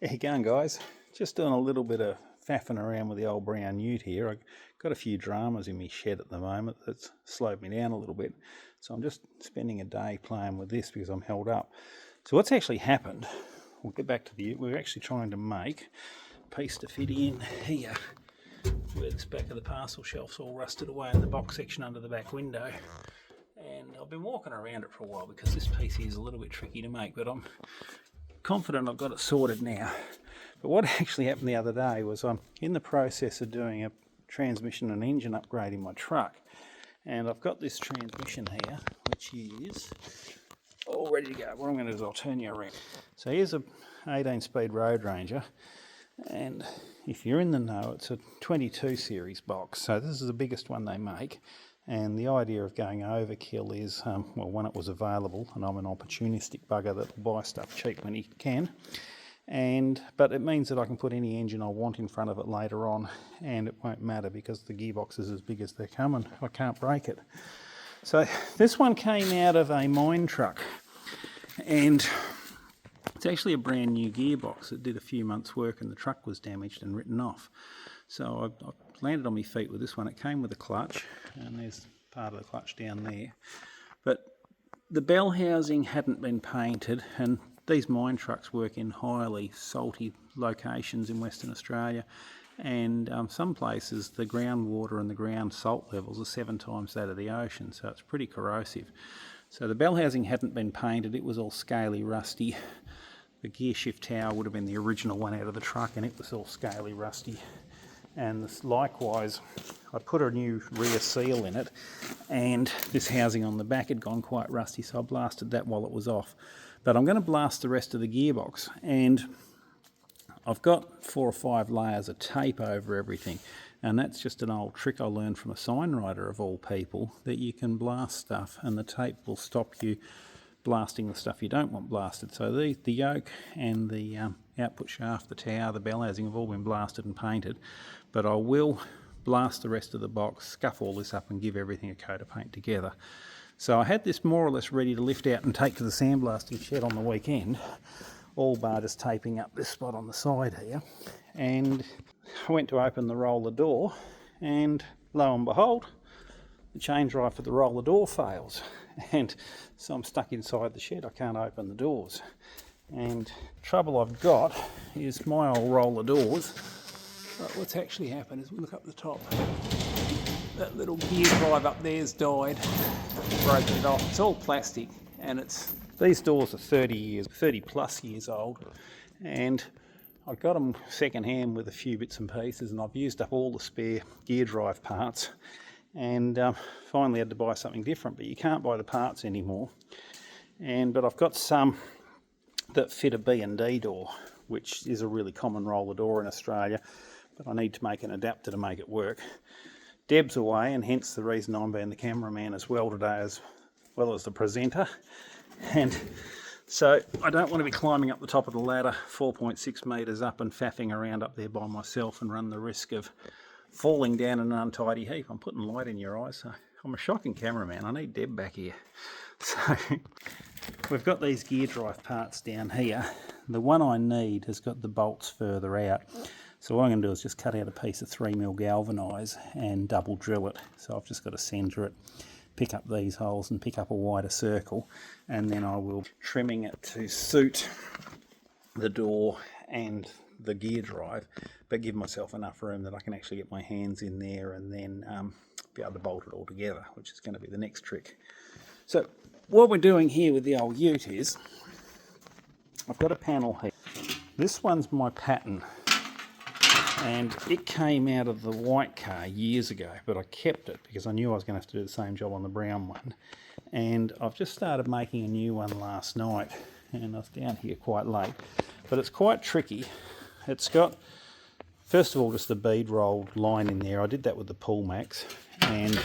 How you going, guys? Just doing a little bit of faffing around with the old brown ute here. I've got a few dramas in my shed at the moment that's slowed me down a little bit. So I'm just spending a day playing with this because I'm held up. So what's actually happened, we'll get back to the ute. We're actually trying to make a piece to fit in here where this back of the parcel shelf's all rusted away in the box section under the back window. And I've been walking around it for a while because this piece here is a little bit tricky to make, but I'm confident I've got it sorted now. But what actually happened the other day was I'm in the process of doing a transmission and engine upgrade in my truck, and I've got this transmission here which is all ready to go. What I'm going to do is I'll turn you around. So here's a 18 speed Road Ranger, and if you're in the know, it's a 22 series box, so this is the biggest one they make. And the idea of going overkill is, well, when it was available, and I'm an opportunistic bugger that will buy stuff cheap when he can, but it means that I can put any engine I want in front of it later on, and it won't matter because the gearbox is as big as they come and I can't break it. So this one came out of a mine truck, and it's actually a brand new gearbox. It did a few months' work and the truck was damaged and written off. So I landed on my feet with this one. It came with a clutch, and there's part of the clutch down there. But the bell housing hadn't been painted, and these mine trucks work in highly salty locations in Western Australia, and some places the groundwater and the ground salt levels are 7 times that of the ocean, so it's pretty corrosive. So the bell housing hadn't been painted. It was all scaly, rusty. The gear shift tower would have been the original one out of the truck, and it was all scaly, rusty. And this, likewise, I put a new rear seal in it, and this housing on the back had gone quite rusty, so I blasted that while it was off. But I'm going to blast the rest of the gearbox, and I've got 4 or 5 layers of tape over everything, and that's just an old trick I learned from a sign writer of all people, that you can blast stuff and the tape will stop you blasting the stuff you don't want blasted. So the yoke and the output shaft, the tower, the bell housing have all been blasted and painted, but I will blast the rest of the box, scuff all this up and give everything a coat of paint together. So I had this more or less ready to lift out and take to the sandblasting shed on the weekend, all bar just taping up this spot on the side here, and I went to open the roller door, and lo and behold, the chain drive for the roller door fails, and so I'm stuck inside the shed. I can't open the doors, and the trouble I've got is my old roller doors. Right, what's actually happened is we look up the top, that little gear drive up there's died, broken it off. It's all plastic, and these doors are 30 plus years old, and I got them second hand with a few bits and pieces, and I've used up all the spare gear drive parts, and finally had to buy something different, but you can't buy the parts anymore. But I've got some that fit a B&D door, which is a really common roller door in Australia, but I need to make an adapter to make it work. Deb's away, and hence the reason I'm being the cameraman as well today, as well as the presenter. And so I don't want to be climbing up the top of the ladder 4.6 metres up and faffing around up there by myself and run the risk of falling down in an untidy heap. I'm putting light in your eyes, so I'm a shocking cameraman. I need Deb back here. So we've got these gear drive parts down here. The one I need has got the bolts further out. So what I'm going to do is just cut out a piece of 3mm galvanise and double drill it. So I've just got to centre it, pick up these holes and pick up a wider circle, and then I will trimming it to suit the door and the gear drive, but give myself enough room that I can actually get my hands in there and then be able to bolt it all together, which is going to be the next trick. So what we're doing here with the old ute is, I've got a panel here. This one's my pattern, and it came out of the white car years ago, but I kept it because I knew I was going to have to do the same job on the brown one. And I've just started making a new one last night, and I was down here quite late, but it's quite tricky. It's got, first of all, just the bead rolled line in there. I did that with the pullmax, and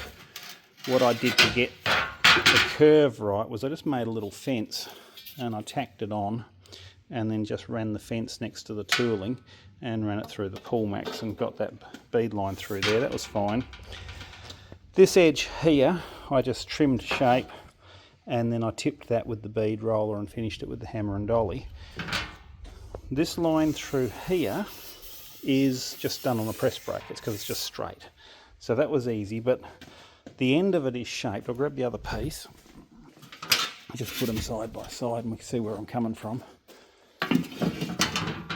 what I did to get the curve right was I just made a little fence and I tacked it on, and then just ran the fence next to the tooling and ran it through the pullmax and got that bead line through there. That was fine. This edge here I just trimmed shape, and then I tipped that with the bead roller and finished it with the hammer and dolly. this line through here is just done on the press brake. It's because it's just straight. So that was easy, but the end of it is shaped. I'll grab the other piece. Just put them side by side and we can see where I'm coming from.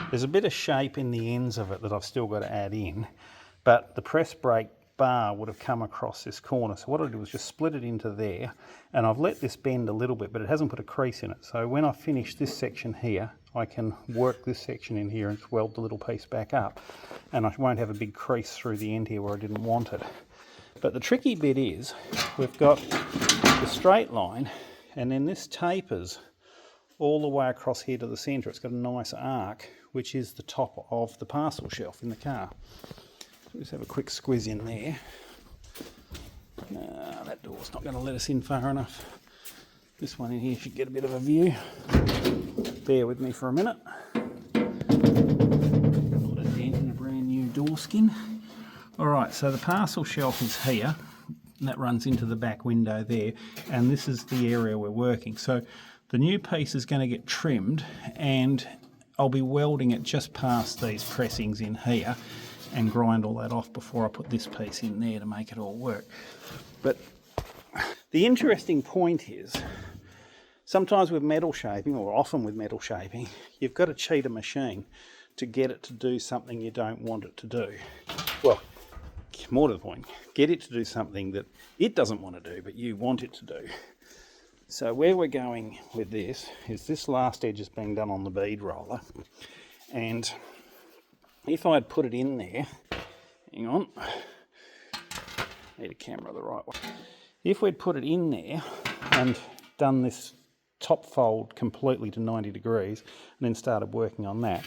There's a bit of shape in the ends of it that I've still got to add in, but the press brake bar would have come across this corner. So what I did was just split it into there, and I've let this bend a little bit, but it hasn't put a crease in it. So when I finish this section here, I can work this section in here and weld the little piece back up, and I won't have a big crease through the end here where I didn't want it. But the tricky bit is we've got the straight line, and then this tapers all the way across here to the centre. It's got a nice arc, which is the top of the parcel shelf in the car. Just have a quick squeeze in there. That door's not going to let us in far enough. This one in here should get a bit of a view. Bear with me for a minute. Put a dent in a brand new door skin. Alright, so the parcel shelf is here, and that runs into the back window there, and this is the area we're working. So the new piece is going to get trimmed, and I'll be welding it just past these pressings in here and grind all that off before I put this piece in there to make it all work. But the interesting point is, sometimes with metal shaping, or often with metal shaping, you've got to cheat a machine to get it to do something you don't want it to do. Well, more to the point, get it to do something that it doesn't want to do, but you want it to do. So where we're going with this is this last edge is being done on the bead roller, and if I'd put it in there, hang on, need a camera the right way. If we'd put it in there and done this top fold completely to 90 degrees and then started working on that,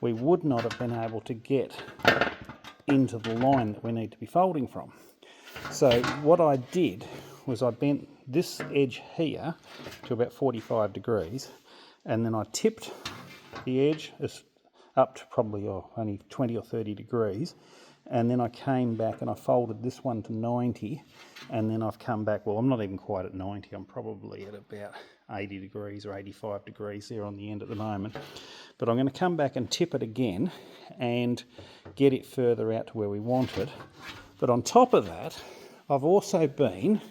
we would not have been able to get into the line that we need to be folding from. So what I did was I bent this edge here to about 45 degrees, and then I tipped the edge up to probably only 20 or 30 degrees, and then I came back and I folded this one to 90, and then I've come back, well, I'm not even quite at 90, I'm probably at about 80 degrees or 85 degrees there on the end at the moment, but I'm going to come back and tip it again and get it further out to where we want it. But on top of that, I've also been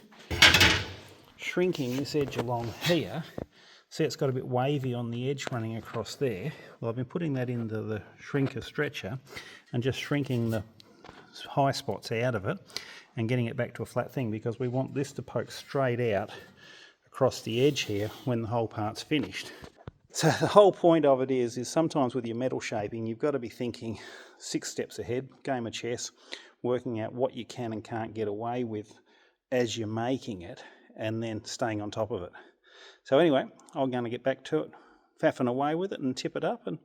shrinking this edge along here. See, it's got a bit wavy on the edge running across there. Well, I've been putting that into the shrinker stretcher and just shrinking the high spots out of it and getting it back to a flat thing, because we want this to poke straight out across the edge here when the whole part's finished. So the whole point of it is sometimes with your metal shaping, you've got to be thinking 6 steps ahead, game of chess, working out what you can and can't get away with as you're making it, and then staying on top of it. So anyway, I'm going to get back to it, faffing away with it and tip it up, and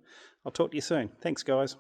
I'll talk to you soon. Thanks, guys.